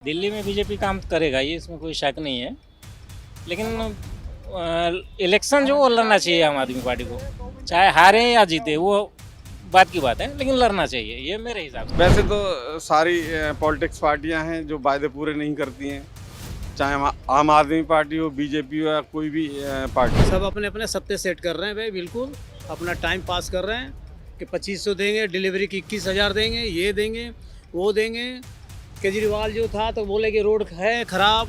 दिल्ली में बीजेपी काम करेगा, ये इसमें कोई शक नहीं है। लेकिन इलेक्शन जो वो लड़ना चाहिए आम आदमी पार्टी को, चाहे हारे या जीते वो बात की बात है, लेकिन लड़ना चाहिए, ये मेरे हिसाब से। वैसे तो सारी पॉलिटिक्स पार्टियां हैं जो वायदे पूरे नहीं करती हैं, चाहे आम आदमी पार्टी हो, बीजेपी हो या कोई भी पार्टी। सब अपने अपने सत्ते सेट कर रहे हैं भाई, बिल्कुल अपना टाइम पास कर रहे हैं कि 2500 देंगे, डिलीवरी की 21,000 देंगे, ये देंगे, वो देंगे। केजरीवाल जो था तो बोले कि रोड है खराब,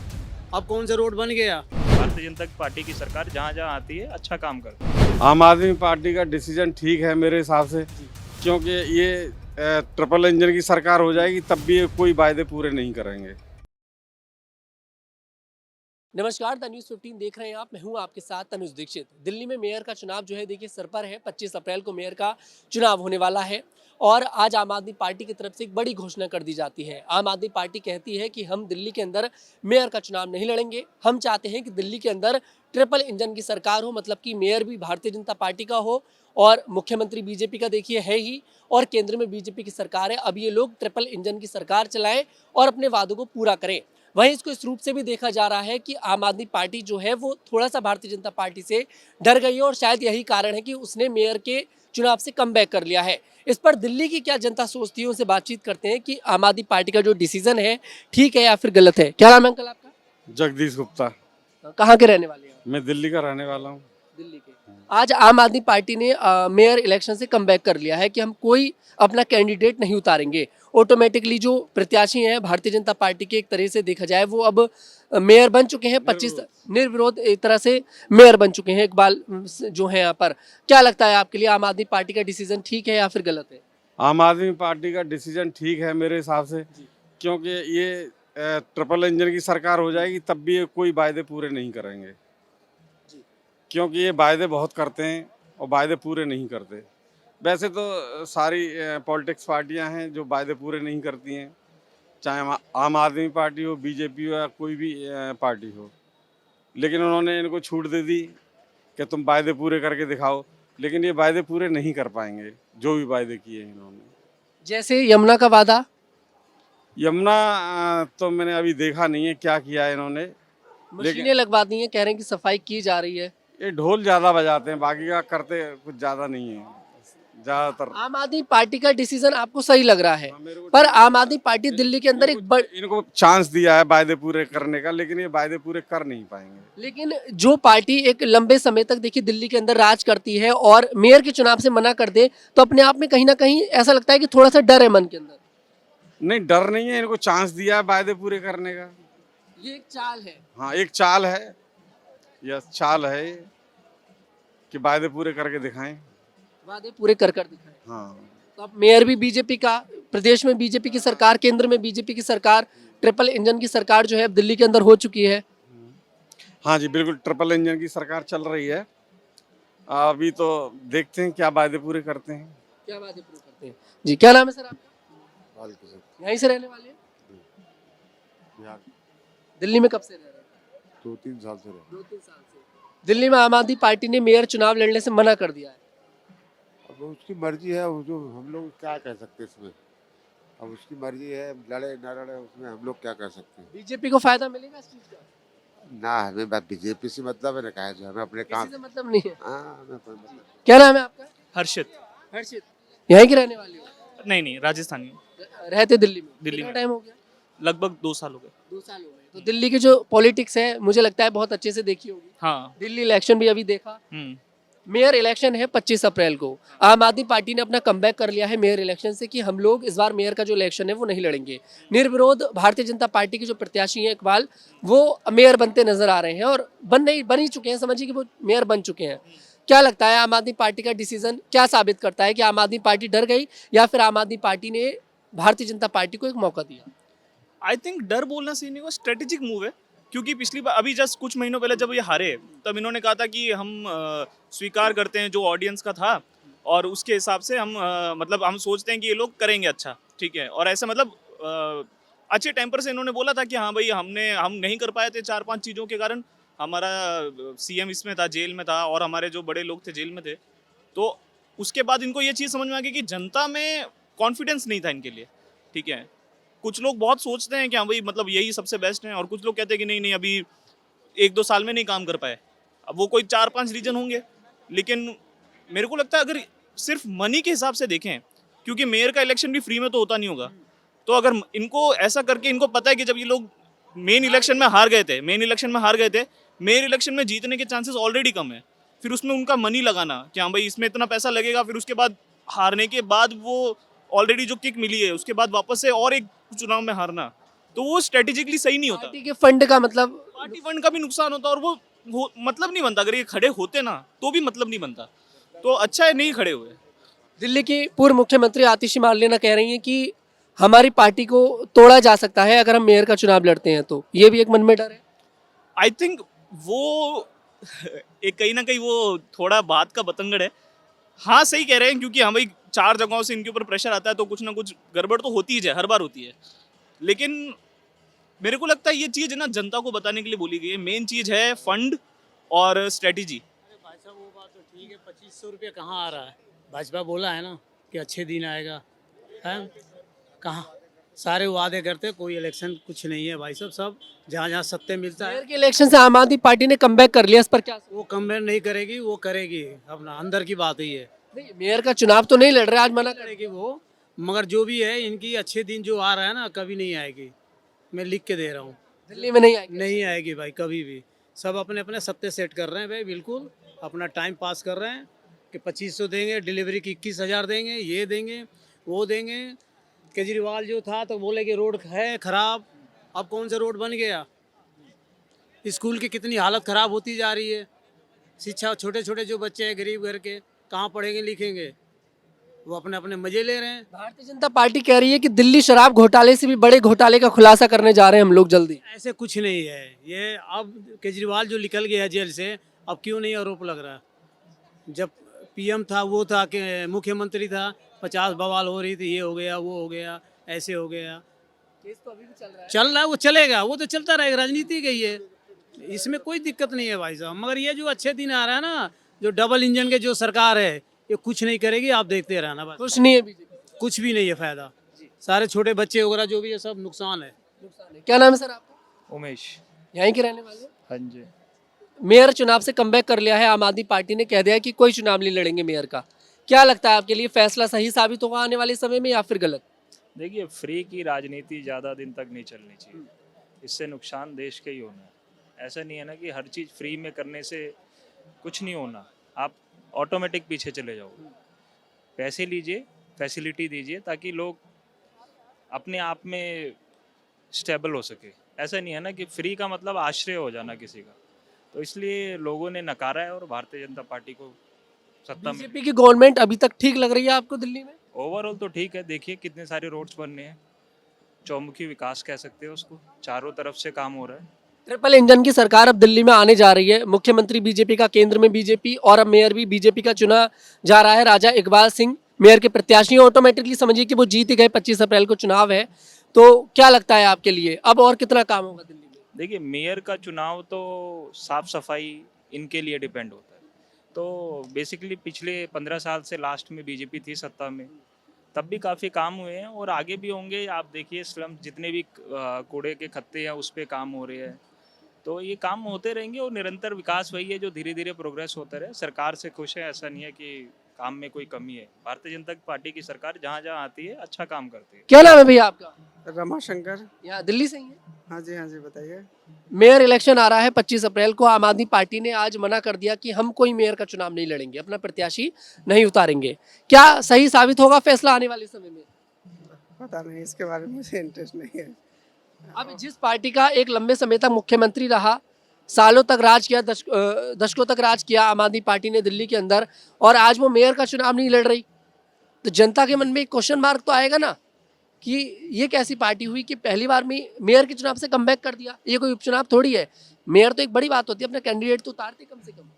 अब कौन सा रोड बन गया। भारतीय जनता पार्टी की सरकार जहाँ जहाँ आती है अच्छा काम करती है। आम आदमी पार्टी का डिसीजन ठीक है मेरे हिसाब से, क्योंकि ये ट्रिपल इंजन की सरकार हो जाएगी तब भी ये कोई वायदे पूरे नहीं करेंगे। नमस्कार, द न्यूज़ 15 देख रहे हैं आप। मैं हूं आपके साथ तनुज दीक्षित। दिल्ली में मेयर का चुनाव जो है देखिए सर पर है। 25 अप्रैल को मेयर का चुनाव होने वाला है और आज आम आदमी पार्टी की तरफ से एक बड़ी घोषणा कर दी जाती है। आम आदमी पार्टी कहती है कि हम दिल्ली के अंदर मेयर का चुनाव नहीं लड़ेंगे। हम चाहते हैं कि दिल्ली के अंदर ट्रिपल इंजन की सरकार हो, मतलब कि मेयर भी भारतीय जनता पार्टी का हो और मुख्यमंत्री बीजेपी का देखिए है ही, और केंद्र में बीजेपी की सरकार है। अब ये लोग ट्रिपल इंजन की सरकार चलाएं और अपने वादों को पूरा करें। वहीं इसको इस रूप से भी देखा जा रहा है कि आम आदमी पार्टी जो है वो थोड़ा सा भारतीय जनता पार्टी से डर गई है और शायद यही कारण है कि उसने मेयर के चुनाव से कमबैक कर लिया है। इस पर दिल्ली की क्या जनता सोचती है, उनसे बातचीत करते हैं कि आम आदमी पार्टी का जो डिसीजन है ठीक है या फिर गलत है। क्या नाम है अंकल आपका? जगदीश गुप्ता। कहाँ के रहने वाले हैं? मैं दिल्ली का रहने वाला हूँ। दिल्ली के। आज आम आदमी पार्टी ने मेयर इलेक्शन से कमबैक कर लिया है कि हम कोई अपना कैंडिडेट नहीं उतारेंगे। ऑटोमेटिकली जो प्रत्याशी हैं भारतीय जनता पार्टी के, एक तरह से देखा जाए वो अब मेयर बन चुके हैं। 25 निर्विरोध एक तरह से मेयर बन चुके हैं इकबाल जो है यहाँ पर। क्या लगता है आपके लिए आम आदमी पार्टी का डिसीजन ठीक है या फिर गलत है? आम आदमी पार्टी का डिसीजन ठीक है मेरे हिसाब से, क्योंकि ये ट्रिपल इंजन की सरकार हो जाएगी तब भी ये कोई वायदे पूरे नहीं करेंगे, क्योंकि ये वायदे बहुत करते हैं और वायदे पूरे नहीं करते। वैसे तो सारी पॉलिटिक्स पार्टियां हैं जो वायदे पूरे नहीं करती हैं, चाहे आम आदमी पार्टी हो, बीजेपी हो या कोई भी पार्टी हो। लेकिन उन्होंने इनको छूट दे दी कि तुम वायदे पूरे करके दिखाओ, लेकिन ये वायदे पूरे नहीं कर पाएंगे जो भी वायदे किए हैं इन्होंने। जैसे यमुना का वादा। यमुना तो मैंने अभी देखा नहीं है क्या किया है इन्होंने। मशीनें लगवा दी हैं, कह रहे हैं कि सफाई की जा रही है। ये ढोल ज़्यादा बजाते हैं, बाकी का करते कुछ ज़्यादा नहीं है ज़्यादातर। आम आदमी पार्टी का डिसीजन आपको सही लग रहा है, मेरे को पर आम आदमी पार्टी दिल्ली के अंदर एक इनको चांस दिया है वायदे पूरे करने का, लेकिन ये वायदे पूरे कर नहीं पाएंगे। लेकिन जो पार्टी एक लंबे समय तक देखिए दिल्ली के अंदर राज करती है और मेयर के चुनाव से मना कर दे तो अपने आप में कहीं ना कहीं ऐसा लगता है कि थोड़ा सा डर है मन के अंदर। नहीं, डर नहीं है, इनको चांस दिया है वायदे पूरे करने का। ये एक चाल है। हाँ, एक चाल है, यह चाल है कि वायदे पूरे करके दिखाएं। वादे पूरे कर दिखाए। हाँ, तो अब मेयर भी बीजेपी का, प्रदेश में बीजेपी की सरकार, केंद्र में बीजेपी की सरकार, ट्रिपल इंजन की सरकार जो है अब दिल्ली के अंदर हो चुकी है। हाँ जी बिल्कुल, ट्रिपल इंजन की सरकार चल रही है। अभी तो देखते हैं क्या वायदे पूरे करते हैं। क्या वादे पूरे करते हैं जी? क्या नाम है सर आपका? यहीं से रहने वाले हैं? बिहार। दिल्ली में कब से रह रहे हैं? 2-3 साल से रहे। 2-3 साल से। दिल्ली में आम आदमी पार्टी ने मेयर चुनाव लड़ने से मना कर दिया है। अब उसकी मर्जी है, वो जो हम लोग क्या कह सकते हैं इसमें। अब उसकी मर्जी है, लड़े ना लड़े उसमें हम लोग क्या कर सकते हैं। बीजेपी को फायदा मिलेगा इस चीज का? ना हमें बात बीजेपी से मतलब है ना, कहा जो हमें अपने काम। किसी से मतलब नहीं है। हाँ, हमें कोई मतलब। क्या नाम है आपका? हर्षित। हर्षित। यहीं के रहने वाले हो? नहीं, राजस्थानी। रहते दिल्ली में? दिल्ली कितना में। टाइम हो गया? लगभग 2 साल हो गए। 2 साल हो गए। तो दिल्ली की जो पॉलिटिक्स है मुझे लगता है बहुत अच्छे से देखी होगी। हाँ। दिल्ली इलेक्शन भी अभी देखा। हम्म। मेयर इलेक्शन है 25 अप्रैल को। आम आदमी पार्टी ने अपना कमबैक कर लिया है मेयर इलेक्शन से कि हम लोग इस बार मेयर का जो इलेक्शन है वो नहीं लड़ेंगे। निर्विरोध भारतीय जनता पार्टी के जो प्रत्याशी हैं इकबाल, वो मेयर बनते नजर आ रहे हैं और बन ही चुके हैं। समझिए कि वो मेयर बन चुके हैं। क्या लगता है आम आदमी पार्टी का डिसीजन क्या साबित करता है कि आम आदमी पार्टी डर गई या फिर आम आदमी पार्टी ने भारतीय जनता पार्टी को एक मौका दिया? आई थिंक डर बोलना सही नहीं, वो स्ट्रेटेजिक मूव है। क्योंकि पिछली बार अभी जस्ट कुछ महीनों पहले जब ये हारे तब इन्होंने कहा था कि हम स्वीकार करते हैं जो ऑडियंस का था और उसके हिसाब से हम मतलब हम सोचते हैं कि ये लोग करेंगे अच्छा, ठीक है। और ऐसा मतलब अच्छे टेम्पर से इन्होंने बोला था कि हाँ भाई हम नहीं कर पाए थे 4-5 चीज़ों के कारण। हमारा सीएम इसमें था, जेल में था, और हमारे जो बड़े लोग थे जेल में थे। तो उसके बाद इनको ये चीज़ समझ में आ गई कि जनता में कॉन्फिडेंस नहीं था इनके लिए, ठीक है। कुछ लोग बहुत सोचते हैं कि हाँ भाई मतलब यही सबसे बेस्ट है, और कुछ लोग कहते हैं कि नहीं नहीं अभी 1-2 साल में नहीं काम कर पाए। अब वो कोई 4-5 रीजन होंगे, लेकिन मेरे को लगता है अगर सिर्फ मनी के हिसाब से देखें, क्योंकि मेयर का इलेक्शन भी फ्री में तो होता नहीं होगा, तो अगर इनको ऐसा करके, इनको पता है कि जब ये लोग मेन इलेक्शन में हार गए थे, मेयर इलेक्शन में जीतने के चांसेस ऑलरेडी कम है, फिर उसमें उनका मनी लगाना कि हाँ भाई इसमें इतना पैसा लगेगा, फिर उसके बाद हारने के बाद वो ऑलरेडी जो किक मिली है उसके बाद वापस से और एक चुनाव में हारना, तो वो स्ट्रेटेजिकली सही नहीं होता। पार्टी के फंड का मतलब पार्टी फंड का भी नुकसान होता, और वो मतलब नहीं बनता। अगर ये खड़े होते ना तो भी मतलब नहीं बनता, तो अच्छा है नहीं खड़े हुए। दिल्ली की पूर्व मुख्यमंत्री आतिशी मार्लेना कह रही हैं कि हमारी पार्टी को तोड़ा जा सकता है अगर हम मेयर का चुनाव लड़ते हैं, तो ये भी एक मन में डर है। आई थिंक वो एक कहीं ना कहीं वो थोड़ा बात का बतंगड़ है। हाँ सही कह रहे हैं, क्योंकि हाँ भाई 4 जगहों से इनके ऊपर प्रेशर आता है, तो कुछ ना कुछ गड़बड़ तो होती ही है, हर बार होती है। लेकिन मेरे को लगता है ये चीज़ ना जनता को बताने के लिए बोली गई है। मेन चीज़ है फंड और स्ट्रेटेजी। भाई साहब वो बात तो ठीक है, 2500 रुपये कहाँ आ रहा है? भाजपा बोला है ना कि अच्छे दिन आएगा, है कहाँ? सारे वादे करते, कोई इलेक्शन कुछ नहीं है भाई साहब। सब जहाँ जहाँ सत्य मिलता है मेयर के इलेक्शन से आम आदमी पार्टी ने कमबैक कर लिया, इस पर क्या? वो कम्पेयर नहीं करेगी, वो करेगी अपना अंदर की बात ही है। नहीं, मेयर का चुनाव तो नहीं लड़ रहे, आज मना कर करेगी वो, मगर जो भी है इनकी अच्छे दिन जो आ रहा है ना कभी नहीं आएगी, मैं लिख के दे रहा हूँ। दिल्ली में नहीं आएगी। नहीं आएगी भाई कभी भी। सब अपने अपने सत्ते सेट कर रहे हैं भाई, बिल्कुल अपना टाइम पास कर रहे हैं कि 2500 देंगे, डिलीवरी की 21,000 देंगे, ये देंगे वो देंगे। केजरीवाल जो था तो बोले कि रोड है खराब, अब कौन सा रोड बन गया? स्कूल की कितनी हालत खराब होती जा रही है। शिक्षा, छोटे छोटे जो बच्चे हैं गरीब घर के, कहाँ पढ़ेंगे लिखेंगे? वो अपने अपने मजे ले रहे हैं। भारतीय जनता पार्टी कह रही है कि दिल्ली शराब घोटाले से भी बड़े घोटाले का खुलासा करने जा रहे हैं हम लोग जल्दी। ऐसे कुछ नहीं है। ये अब केजरीवाल जो निकल गया जेल से, अब क्यों नहीं आरोप लग रहा? जब पीएम था, वो था कि मुख्यमंत्री था, 50 बवाल हो रही थी, ये हो गया वो हो गया ऐसे हो गया। केस तो अभी भी चल रहा है। चल रहा है, वो चलेगा, वो तो चलता रहेगा, राजनीति गई है, इसमें कोई दिक्कत नहीं है भाई साहब। मगर ये जो अच्छे दिन आ रहा है ना, जो डबल इंजन के जो सरकार है, ये कुछ नहीं करेगी, आप देखते रहना बस। कुछ नहीं है बीजेपी, कुछ भी नहीं है फायदा। सारे छोटे बच्चे वगैरह जो भी है सब नुकसान है। नुकसान है। क्या नाम है सर आपका? उमेश। यहीं के रहने वाले? हाँ जी। मेयर चुनाव से कमबैक कर लिया है आम आदमी पार्टी ने, कह दिया है कि कोई चुनाव नहीं लड़ेंगे मेयर का। क्या लगता है आपके लिए फैसला सही साबित होगा आने वाले समय में या फिर गलत? देखिए, फ्री की राजनीति ज़्यादा दिन तक नहीं चलनी चाहिए, इससे नुकसान देश के ही होना है। ऐसा नहीं है ना कि हर चीज़ फ्री में करने से कुछ नहीं होना, आप ऑटोमेटिक पीछे चले जाओगे। पैसे लीजिए, फैसिलिटी दीजिए, ताकि लोग अपने आप में स्टेबल हो सके। ऐसा नहीं है ना कि फ्री का मतलब आश्रय हो जाना किसी का, तो इसलिए लोगों ने नकारा है और भारतीय जनता पार्टी को सत्ता में। बीजेपी की गवर्नमेंट अभी तक ठीक लग रही है आपको दिल्ली में? ओवरऑल तो ठीक है। देखिए कितने सारे रोड्स बन रहे हैं, चौमुखी विकास कह सकते हैं उसको, चारों तरफ से काम हो रहा है। ट्रिपल इंजन की सरकार अब दिल्ली में आने जा रही है। मुख्यमंत्री बीजेपी का, केंद्र में बीजेपी, और अब मेयर भी बीजेपी का चुना जा रहा है। राजा इकबाल सिंह मेयर के प्रत्याशी, ऑटोमेटिकली समझिए कि वो जीत ही गए। 25 अप्रैल को चुनाव है, तो क्या लगता है आपके लिए अब और कितना काम होगा दिल्ली में? देखिए, मेयर का चुनाव तो साफ सफाई इनके लिए डिपेंड होता है। तो बेसिकली पिछले 15 साल से लास्ट में बीजेपी थी सत्ता में, तब भी काफ़ी काम हुए हैं और आगे भी होंगे। आप देखिए स्लम जितने भी कूड़े के खत्ते हैं उस पर काम हो रहे हैं, तो ये काम होते रहेंगे और निरंतर विकास वही है जो धीरे धीरे प्रोग्रेस होता रहे। सरकार से खुश है, ऐसा नहीं है कि काम में कोई कमी है। भारतीय जनता पार्टी की सरकार जहाँ जहाँ आती है अच्छा काम करती है। क्या नाम है भैया आपका? रमाशंकर। यहाँ दिल्ली से ही है? हाँ जी बताइए। मेयर इलेक्शन आ रहा है 25 अप्रैल को। आम आदमी पार्टी ने आज मना कर दिया कि हम कोई मेयर का चुनाव नहीं लड़ेंगे, अपना प्रत्याशी नहीं उतारेंगे। क्या सही साबित होगा फैसला आने वाले समय में? पता नहीं, इसके बारे में मुझे इंटरेस्ट नहीं है। अब जिस पार्टी का एक लंबे समय तक मुख्यमंत्री रहा, सालों तक राज किया, दशकों तक राज किया आम आदमी पार्टी ने दिल्ली के अंदर, और आज वो मेयर का चुनाव नहीं लड़ रही, तो जनता के मन में एक क्वेश्चन मार्क तो आएगा ना कि ये कैसी पार्टी हुई कि पहली बार में मेयर के चुनाव से कमबैक कर दिया। ये कोई उपचुनाव थोड़ी है, मेयर तो एक बड़ी बात होती है, अपना कैंडिडेट तो उतारते कम से कम।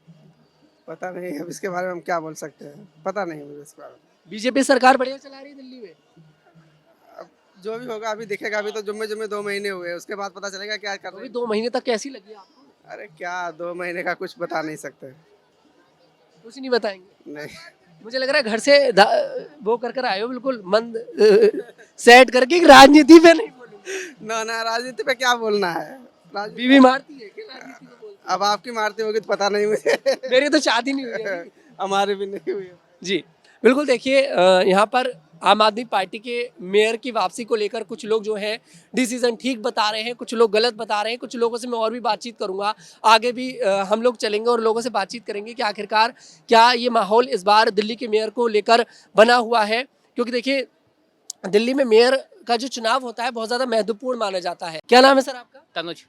पता नहीं, अब इसके बारे में हम क्या बोल सकते हैं, पता नहीं मुझे इसके बारे में। बीजेपी सरकार बढ़िया चला रही है दिल्ली में। अब जो भी होगा अभी दिखेगा। अभी तो जुम्मे 2 महीने हुए, उसके बाद पता चलेगा क्या कर रहे अभी हैं। 2 महीने तक कैसी लगी आपको? अरे क्या 2 महीने का कुछ बता नहीं सकते। कुछ नहीं बताएंगे? नहीं, मुझे लग रहा है घर से वो कर आए हो बिल्कुल मंद सेट करके, राजनीति पे नहीं। ना ना राजनीति पे क्या बोलना है राजनीति बीवी मारती है क्या राजनीति को बोलते अब आपकी मारती होगी तो पता नहीं मुझे हैं? मेरी तो शादी नहीं हुई है अभी। हमारी भी नहीं हुई है। जी बिल्कुल देखिए यहाँ पर आम आदमी पार्टी के मेयर की वापसी को लेकर कुछ लोग जो है डिसीजन ठीक बता रहे हैं, कुछ लोग गलत बता रहे हैं। कुछ लोगों से मैं और भी बातचीत करूंगा, आगे भी हम लोग चलेंगे और लोगों से बातचीत करेंगे कि आखिरकार क्या ये माहौल इस बार दिल्ली के मेयर को लेकर बना हुआ है। क्योंकि देखिए दिल्ली में मेयर का जो चुनाव होता है बहुत ज़्यादा महत्वपूर्ण माना जाता है। क्या नाम है सर आपका? तनुज।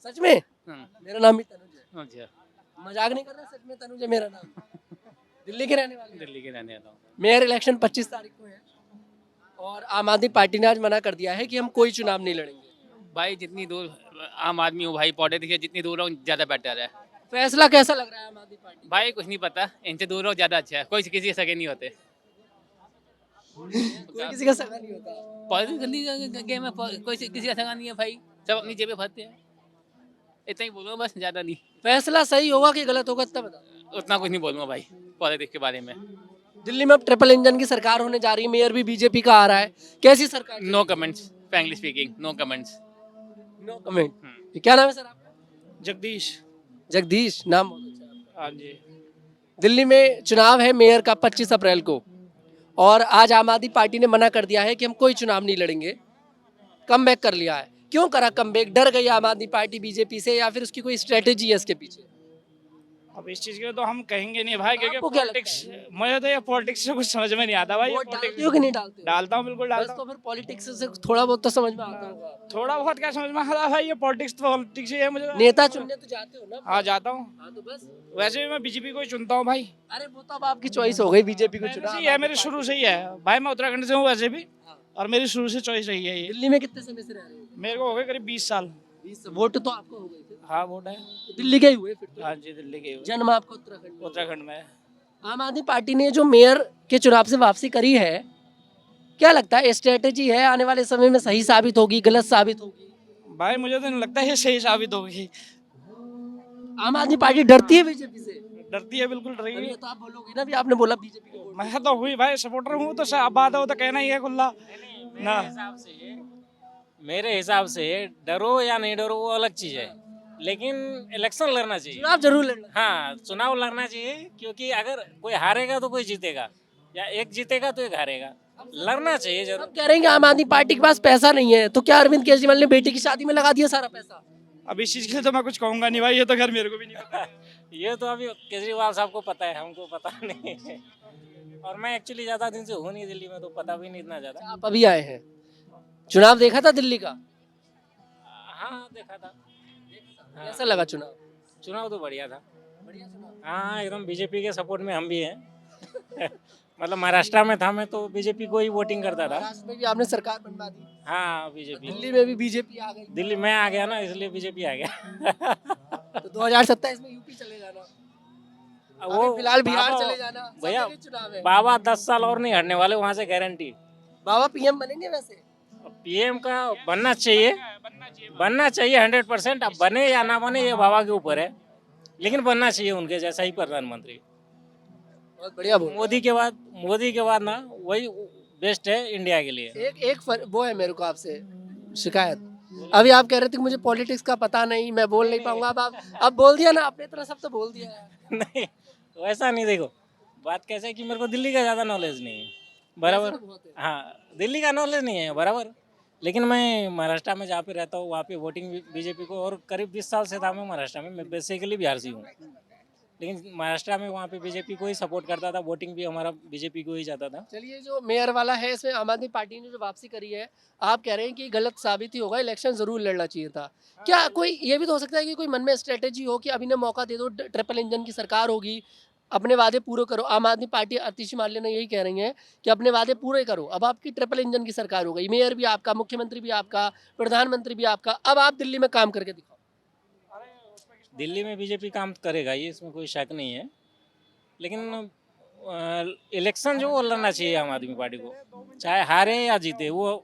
सच में? मेरा नाम भी तनुज है। अच्छा, मजाक नहीं कर रहा, सच में तनुज है मेरा नाम। दिल्ली के रहने वाले हैं। दिल्ली के रहने वाला हूँ। मेयर इलेक्शन 25 तारीख को है और आम आदमी पार्टी ने आज मना कर दिया है कि हम कोई चुनाव नहीं लड़ेंगे। भाई जितनी दूर आम आदमी हो भाई, पॉलिटिक्स जितनी दूर हो ज़्यादा बेटर है। फैसला कैसा लग रहा है आम आदमी पार्टी का? भाई कुछ नहीं पता, इनसे दूर हो ज़्यादा अच्छा है। कोई किसी के सगे नहीं होते। कोई किसी का सगा नहीं होता। पॉलिटिक्स गंदी गेम है, कोई किसी का सगा नहीं है भाई, सब अपनी जेबें भरते हैं। इतना ही बोलूँगा बस, ज़्यादा नहीं। फैसला सही होगा कि गलत होगा इतना बता। उतना कुछ नहीं बोलूँगा भाई पॉलिटिक्स के बारे में। दिल्ली में अब ट्रिपल इंजन की सरकार होने जा रही है, मेयर भी बीजेपी का आ रहा है, कैसी सरकार? No comments, frankly speaking, no comments. No comment. क्या नाम है सर आपका? जगदीश। जगदीश नाम बहुत अच्छा है आपका। हाँ जी। दिल्ली में चुनाव है मेयर का 25 अप्रैल को और आज आम आदमी पार्टी ने मना कर दिया है कि हम कोई चुनाव नहीं लड़ेंगे, कमबैक कर लिया है। क्यों करा कमबैक? डर गई आम आदमी पार्टी बीजेपी से या फिर उसकी कोई स्ट्रेटेजी है इसके पीछे? अब इस चीज के लिए तो हम कहेंगे नहीं भाई, क्योंकि आपको क्या लगता पॉलिटिक्स, मुझे तो ये पॉलिटिक्स से कुछ समझ में नहीं आता भाई। वोट डालते हो कि नहीं डालते हो? डालता हूँ, बिल्कुल बस डालता तो हूँ। फिर पॉलिटिक्स से थोड़ा बहुत तो समझ में आता होगा। थोड़ा बहुत क्या समझ में आता भाई, ये पॉलिटिक्स ही है मुझे। नेता चुनने तो जाते हो ना? हाँ जाता हूँ। हाँ तो बस। वैसे भी मैं बीजेपी को ही चुनता हूँ भाई। अरे वो तो अब आपकी चॉइस हो गई, बीजेपी को मेरे चुना। से ही है, मेरे शुरू से ही है भाई। मैं उत्तराखंड से हूँ वैसे भी, और मेरी शुरू से चॉइस रही है ये। दिल्ली में कितने समय से रह रहे हो? मेरे को हो गए करीब 20 साल। 20 वोट तो आपको हो गए थे। हाँ वोट है। दिल्ली के ही हुए फिर तो। हाँ जी, दिल्ली के हुए। जन्म आपका उत्तराखंड में। उत्तराखंड में। आम आदमी पार्टी ने जो मेयर के चुनाव से वापसी करी है, क्या लगता है स्ट्रेटेजी है, आने वाले समय में सही साबित होगी, गलत साबित होगी? भाई मुझे तो नहीं लगता ये सही साबित होगी। आम आदमी पार्टी डरती है बीजेपी से? डरती है, बिल्कुल डर अभी रही ये है। तो आप बोलोगे ना भी, आपने बोला बीजेपी को वोट। मैं तो हुई भाई सपोर्टर हूँ, तो अब बात हो तो कहना ही है खुला ना। मेरे हिसाब से डरो या नहीं डरो वो अलग चीज़ है, लेकिन इलेक्शन लड़ना चाहिए। चुनाव जरूर लड़ना। हाँ चुनाव लड़ना चाहिए, क्योंकि अगर कोई हारेगा तो कोई जीतेगा, या एक जीतेगा तो एक हारेगा। लड़ना चाहिए जरूर। अब कह रहे हैं कि आम आदमी पार्टी के पास पैसा नहीं है, तो क्या अरविंद केजरीवाल ने बेटी की शादी में लगा दिया सारा पैसा? अब इस चीज के लिए तो मैं कुछ कहूंगा नहीं भाई, ये तो खैर मेरे को भी नहीं पता। ये तो अभी केजरीवाल साहब को पता है, हमको पता नहीं है। और मैं एक्चुअली ज़्यादा दिन से हूँ नहीं दिल्ली में, तो पता भी नहीं इतना ज़्यादा। आप अभी आए हैं, चुनाव देखा था दिल्ली का? हाँ देखा था। कैसा लगा चुनाव? चुनाव तो बढ़िया था। बढ़िया चुनाव। हाँ एकदम बीजेपी के सपोर्ट में हम भी हैं। मतलब महाराष्ट्र में था मैं, तो बीजेपी को ही वोटिंग करता था। महाराष्ट्र में भी आपने सरकार बनवा दी, हाँ बीजेपी। दिल्ली में भी बीजेपी आ गई, दिल्ली में आ गया ना, इसलिए बीजेपी आ गया। तो 2027 में यूपी चले जाना। वो फिलहाल बिहार बाबा- चले जाना। भैया, सब जगह चुनाव है। बाबा 10 साल और नहीं हटने वाले वहाँ से, गारंटी। बाबा पीएम बनेंगे वैसे? पीएम का बनना चाहिए, 100%। अब बने या ना बने ये बाबा के ऊपर है, लेकिन बनना चाहिए उनके जैसा ही प्रधानमंत्री। बहुत बढ़िया बोल। मोदी के बाद ना वही बेस्ट है इंडिया के लिए। वो है मेरे को आपसे शिकायत। अभी आप कह रहे थे कि मुझे पॉलिटिक्स का पता नहीं, मैं बोल नहीं पाऊंगा। अब बोल दिया ना आपने, इतना सब तो बोल दिया है। नहीं वैसा नहीं, देखो बात कैसे है कि मेरे को दिल्ली का ज़्यादा नॉलेज नहीं है, बराबर। हाँ दिल्ली का नॉलेज नहीं है बराबर, लेकिन मैं महाराष्ट्र में जहाँ पे रहता हूँ वहाँ पे वोटिंग बीजेपी को, और करीब 20 साल से था मैं महाराष्ट्र में। मैं बेसिकली बिहार से हूँ, लेकिन महाराष्ट्र में वहाँ पे बीजेपी को ही सपोर्ट करता था, वोटिंग भी हमारा बीजेपी को ही जाता था। चलिए, जो मेयर वाला है इसमें आम आदमी पार्टी ने जो वापसी करी है, आप कह रहे हैं कि गलत साबित ही होगा, इलेक्शन जरूर लड़ना चाहिए था। क्या कोई ये भी तो हो सकता है कि कोई मन में स्ट्रेटेजी हो कि अभी ना मौका दे दो, ट्रिपल इंजन की सरकार होगी, अपने वादे पूरे करो। आम आदमी पार्टी आतिशी माल्य ने यही कह रही है कि अपने वादे पूरे करो। अब आपकी ट्रिपल इंजन की सरकार हो गई, मेयर भी आपका, मुख्यमंत्री भी आपका, प्रधानमंत्री भी आपका, अब आप दिल्ली में काम करके दिखाओ। दिल्ली में बीजेपी काम करेगा, ये इसमें कोई शक नहीं है, लेकिन इलेक्शन जो वो लड़ना चाहिए आम आदमी पार्टी को, चाहे हारे या जीते वो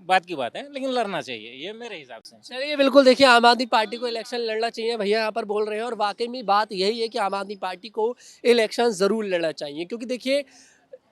बात की बात है, लेकिन लड़ना चाहिए, ये मेरे हिसाब से। चलिए, बिल्कुल देखिए, आम आदमी पार्टी को इलेक्शन लड़ना चाहिए, भैया यहाँ पर बोल रहे हैं, और वाकई में बात यही है कि आम आदमी पार्टी को इलेक्शन ज़रूर लड़ना चाहिए। क्योंकि देखिए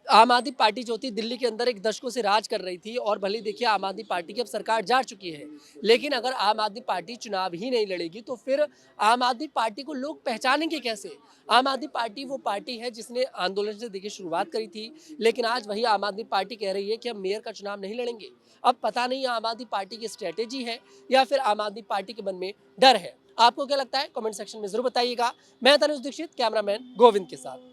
आम आदमी पार्टी जो थी दिल्ली के अंदर एक दशकों से राज कर रही थी और भले ही देखिए आम आदमी पार्टी की अब सरकार जा चुकी है, लेकिन अगर आम आदमी पार्टी चुनाव ही नहीं लड़ेगी तो फिर आम आदमी पार्टी को लोग पहचानेंगे कैसे? आम आदमी पार्टी वो पार्टी है जिसने आंदोलन से देखिए शुरुआत करी थी, लेकिन आज वही आम आदमी पार्टी कह रही है कि हम मेयर का चुनाव नहीं लड़ेंगे। अब पता नहीं आम आदमी पार्टी की स्ट्रेटेजी है या फिर आम आदमी पार्टी के मन में डर है। आपको क्या लगता है? कमेंट सेक्शन में जरूर बताइएगा। मैं तनुज दीक्षित, कैमरामैन गोविंद के साथ।